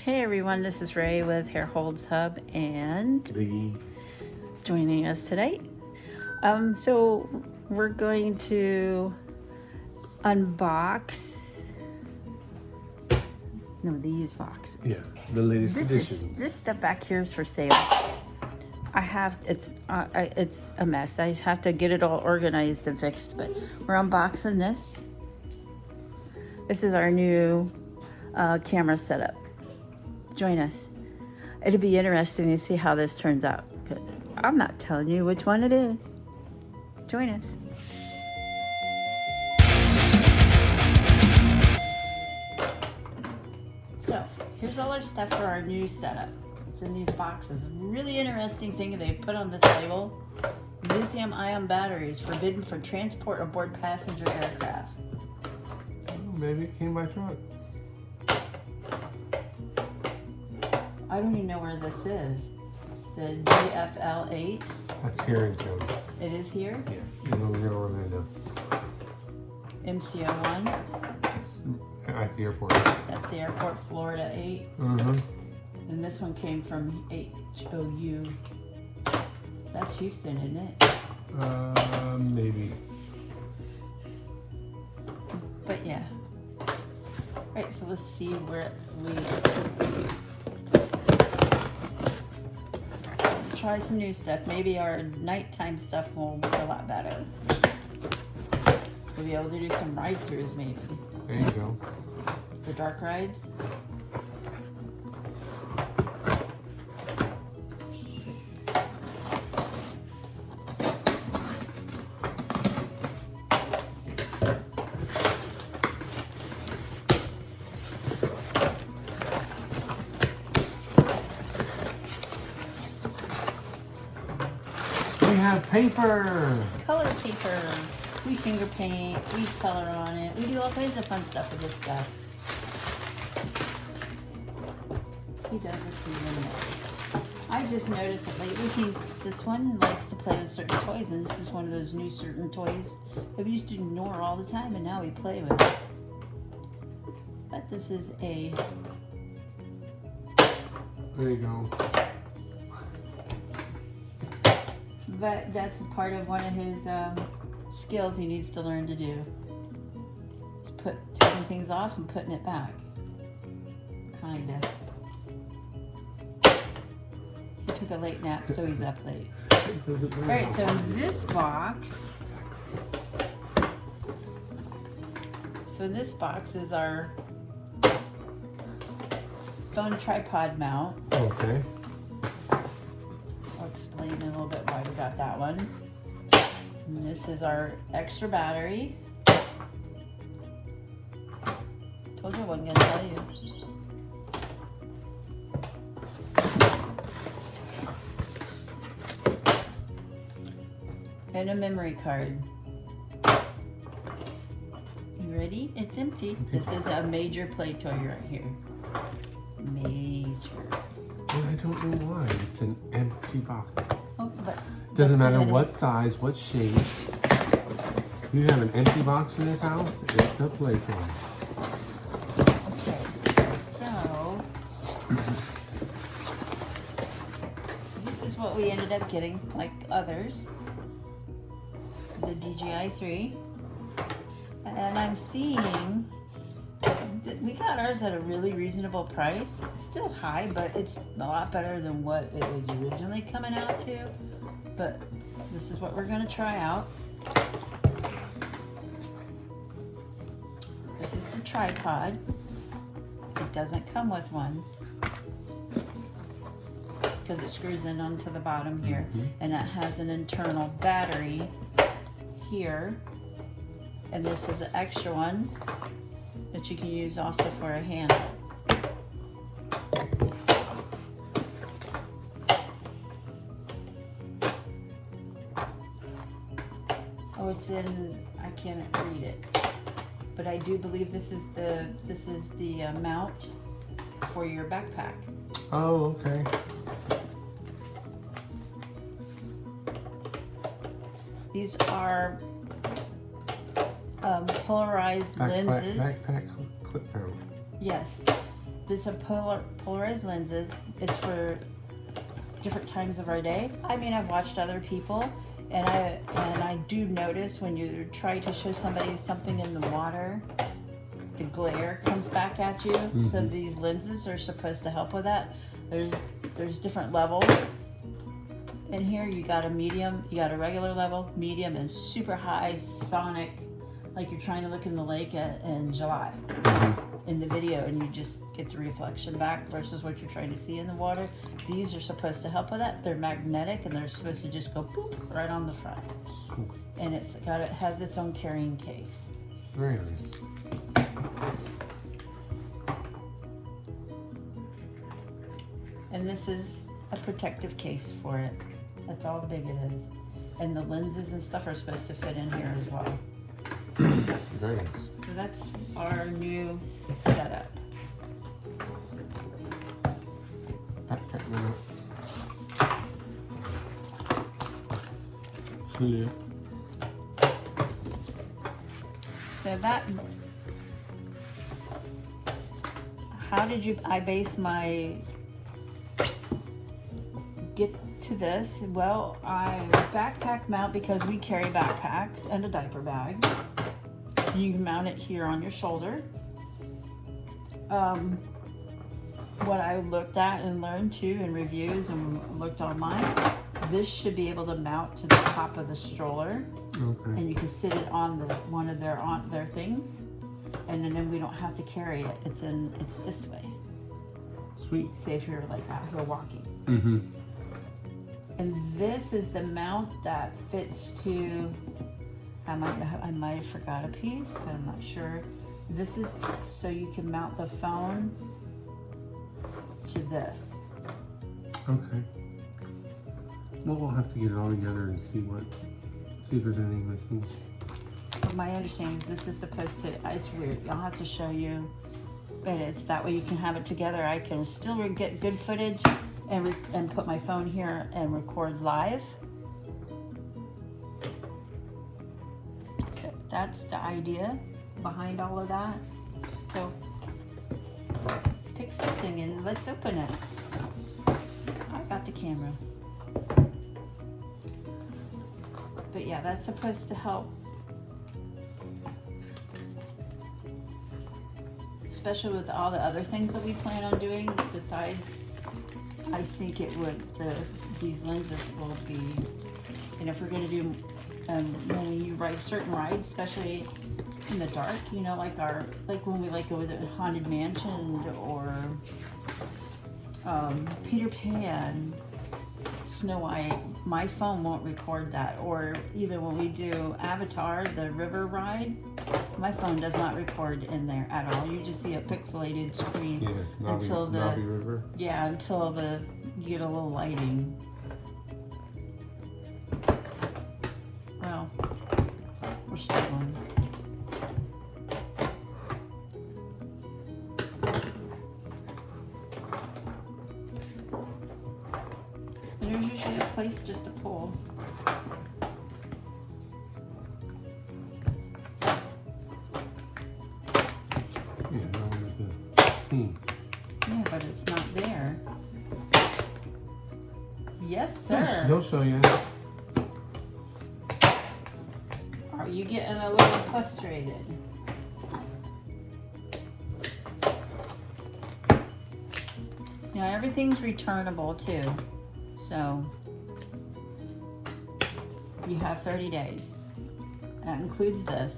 Hey everyone, this is Ray with Herrholz Hub and joining us today. So we're going to unbox these boxes. Yeah, the latest edition. This stuff back here is for sale. It's a mess. I have to get it all organized and fixed, but we're unboxing this. This is our new camera setup. Join us. It'll be interesting to see how this turns out because I'm not telling you which one it is. Join us. So here's all our stuff for our new setup. It's in these boxes. Really interesting thing they put on this label: lithium-ion batteries forbidden for transport aboard passenger aircraft. Maybe it came by truck. I don't even know where this is. The GFL8. That's Harrington. It is here? Yeah, in Orlando. MCO1. It's at the airport. That's the airport, Florida 8. Mm-hmm. And this one came from HOU. That's Houston, isn't it? Maybe. But yeah. Alright, so let's see where we try some new stuff. Maybe our nighttime stuff will work a lot better. We'll be able to do some ride-throughs maybe. There you go. The dark rides. We have paper. Color paper. We finger paint. We color on it. We do all kinds of fun stuff with this stuff. He does it really nice. I just noticed that lately this one likes to play with certain toys, and this is one of those new certain toys that we used to ignore all the time, and now we play with it. But this is a... There you go. But that's a part of one of his skills he needs to learn to do. It's taking things off and putting it back. Kinda. He took a late nap, so he's up late. Alright, so in this box... So in this box is our phone tripod mount. Okay. I'll explain a little bit why we got that one. And this is our extra battery. Told you I wasn't gonna tell you. And a memory card. You ready? It's empty. This is a major play toy right here. Major. And I don't know why. It's an empty box. Oh, but Doesn't matter what size, what shape. You have an empty box in this house, it's a play toy. Okay, so this is what we ended up getting, like others. The DJI 3. And I'm seeing we got ours at a really reasonable price. Still high, but it's a lot better than what it was originally coming out to. But this is what we're going to try out. This is the tripod. It doesn't come with one because it screws in onto the bottom here. And it has an internal battery here. And this is an extra one that you can use also for a handle. Oh, it's in, I can't read it, but I do believe this is the mount for your backpack. Oh, okay. These are polarized lenses. Backpack clip mount. Yes. This are polarized lenses. It's for different times of our day. I mean, I've watched other people, and I do notice when you try to show somebody something in the water, the glare comes back at you. So these lenses are supposed to help with that. There's different levels. In here, you got a medium, you got a regular level, medium, and super high sonic, like you're trying to look in the lake in July in the video, and you just get the reflection back versus what you're trying to see in the water. These are supposed to help with that. They're magnetic, and they're supposed to just go boop right on the front. And it has its own carrying case. Very nice. And this is a protective case for it. That's how big it is. And the lenses and stuff are supposed to fit in here as well. Very nice. So that's our new setup. Backpack mount. Flip. So that, how did I base my get to this? Well, I backpack mount because we carry backpacks and a diaper bag. You can mount it here on your shoulder. What I looked at and learned too in reviews and looked online, this should be able to mount to the top of the stroller. Okay. And you can sit it on one of their things, and then we don't have to carry it. It's this way. Sweet. Say if you're like out here walking. Mm-hmm. And this is the mount that fits to. I might have forgot a piece, but I'm not sure. This is so you can mount the phone to this. Okay. Well, we'll have to get it all together and see if there's anything missing. My understanding is this is supposed to. It's weird. I'll have to show you, but it's that way you can have it together. I can still get good footage and put my phone here and record live. So that's the idea behind all of that. So pick something and let's open it. I got the camera. But yeah, that's supposed to help. Especially with all the other things that we plan on doing besides, I think it would, these lenses will be, and if we're gonna do, when you ride certain rides, especially in the dark, you know, like when we go to the Haunted Mansion or Peter Pan, Snow White, my phone won't record that. Or even when we do Avatar, the river ride, my phone does not record in there at all. You just see a pixelated screen until River. Yeah, until you get a little lighting. Well, we're struggling. There's usually a place just to pull. Yeah, no one with the scene. Yeah, but it's not there. Yes, sir. He'll show you. Are you getting a little frustrated? Now everything's returnable too. So you have 30 days. That includes this.